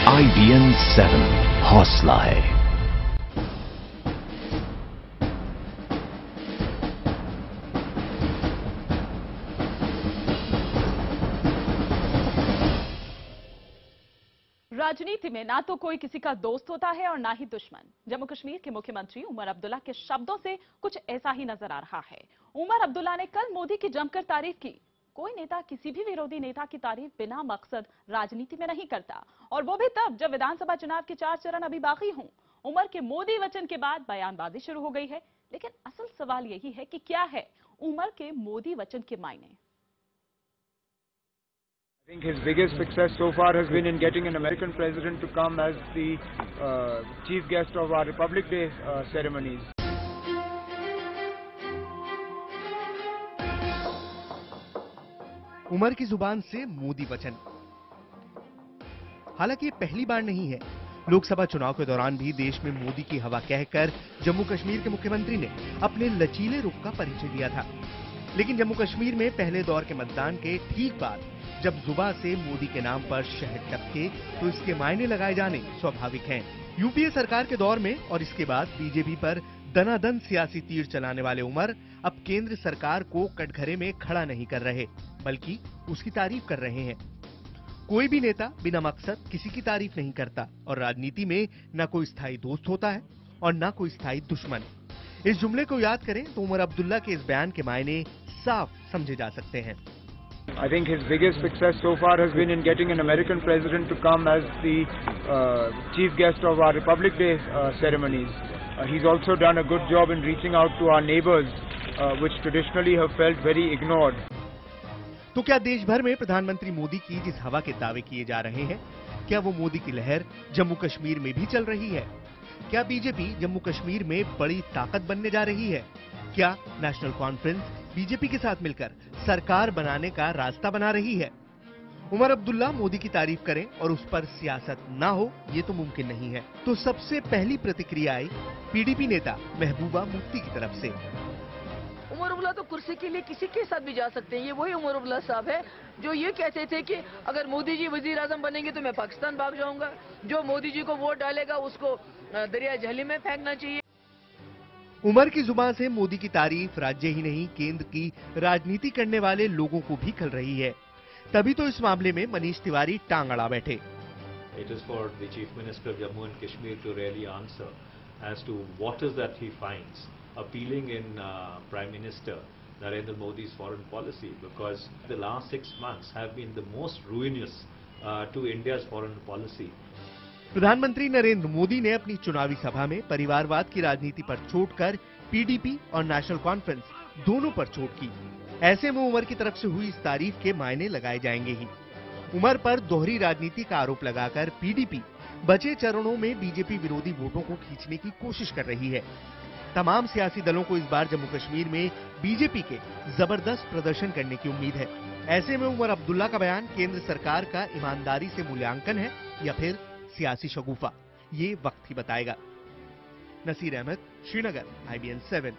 IBN 7 हौसला है। राजनीति में ना तो कोई किसी का दोस्त होता है और ना ही दुश्मन। जम्मू कश्मीर के मुख्यमंत्री उमर अब्दुल्ला के शब्दों से कुछ ऐसा ही नजर आ रहा है। उमर अब्दुल्ला ने कल मोदी की जमकर तारीफ की। कोई नेता किसी भी विरोधी नेता की तारीफ बिना मकसद राजनीति में नहीं करता, और वो भी तब जब विधानसभा चुनाव के 4 चरण अभी बाकी हों। उमर के मोदी वचन के बाद बयानबाजी शुरू हो गई है, लेकिन असल सवाल यही है कि क्या है उमर के मोदी वचन के मायने। I think his biggest success so far has been in getting an American president to come as the chief guest of our Republic Day ceremonies. Umar की जुबान से मोदी वचन। हालांकि ये पहली बार नहीं है। लोकसभा चुनाव के दौरान भी देश में मोदी की हवा कहकर जम्मू कश्मीर के मुख्यमंत्री ने अपने लचीले रुख का परिचय दिया था। लेकिन जम्मू कश्मीर में पहले दौर के मतदान के ठीक बाद जब जुबान से मोदी के नाम पर शहद टपके तो इसके मायने लगाए जाने स्वाभाविक हैं। यूपीए सरकार के दौर में और इसके बाद बीजेपी पर दनादन सियासी तीर चलाने वाले उमर अब केंद्र सरकार को कटघरे में खड़ा नहीं कर रहे, बल्कि उसकी तारीफ कर रहे हैं। कोई भी नेता बिना मकसद किसी की तारीफ नहीं करता, और राजनीति में न कोई स्थायी दोस्त होता है और न कोई स्थायी दुश्मन। इस जुमले को याद करें तो उमर अब्दुल्ला के इस बयान के मायने साफ समझे जा सकते हैं। I think his biggest success so far has been in getting an American president to come as the chief guest of our Republic Day ceremonies. He's also done a good job in reaching out to our neighbors, which traditionally have felt very ignored. तो क्या देश भर में प्रधानमंत्री मोदी की जिस हवा के दावे किए जा रहे हैं, क्या वो मोदी की लहर जम्मू कश्मीर में भी चल रही है? क्या बीजेपी जम्मू कश्मीर में बड़ी ताकत बनने जा रही है? क्या नेशनल कॉन्फ्रेंस बीजेपी के साथ मिलकर सरकार बनाने का रास्ता बना रही है? उमर अब्दुल्ला मोदी की तारीफ करें और उस पर सियासत ना हो, ये तो मुमकिन नहीं है। तो सबसे पहली प्रतिक्रिया आई पीडीपी नेता महबूबा मुफ्ती की तरफ से। उमर अब्दुल्ला तो कुर्सी के लिए किसी के साथ भी जा सकते हैं। ये वही उमर अब्दुल्ला साहब है जो ये कहते थे कि अगर मोदी जी वजीर आजम बनेंगे तो मैं पाकिस्तान भाग जाऊंगा, जो मोदी जी को वोट डालेगा उसको दरिया झील में फेंकना चाहिए। उमर की जुबान से मोदी की तारीफ राज्य ही नहीं केंद्र की राजनीति करने वाले लोगों को भी खल रही है। तभी तो इस मामले में मनीष तिवारी टांग अड़ा बैठे। It is for the Chief Minister of Jammu and Kashmir to really answer as to what is that he finds appealing in Prime Minister Narendra Modi's foreign policy, because the last 6 months have been the most ruinous to India's foreign policy. प्रधानमंत्री नरेंद्र मोदी ने अपनी चुनावी सभा में परिवारवाद की राजनीति पर चोट कर पीडीपी और नेशनल कॉन्फ्रेंस दोनों पर चोट की। ऐसे में उमर की तरफ से हुई इस तारीफ के मायने लगाए जाएंगे ही। उमर पर दोहरी राजनीति का आरोप लगाकर पीडीपी बचे चरणों में बीजेपी विरोधी वोटों को खींचने की कोशिश कर रही है। तमाम सियासी दलों को इस बार जम्मू कश्मीर में बीजेपी के जबरदस्त प्रदर्शन करने की उम्मीद है। ऐसे में उमर अब्दुल्ला का बयान केंद्र सरकार का ईमानदारी से मूल्यांकन है या फिर सियासी शगुफा, ये वक्त ही बताएगा। नसीर अहमद, श्रीनगर, IBN 7।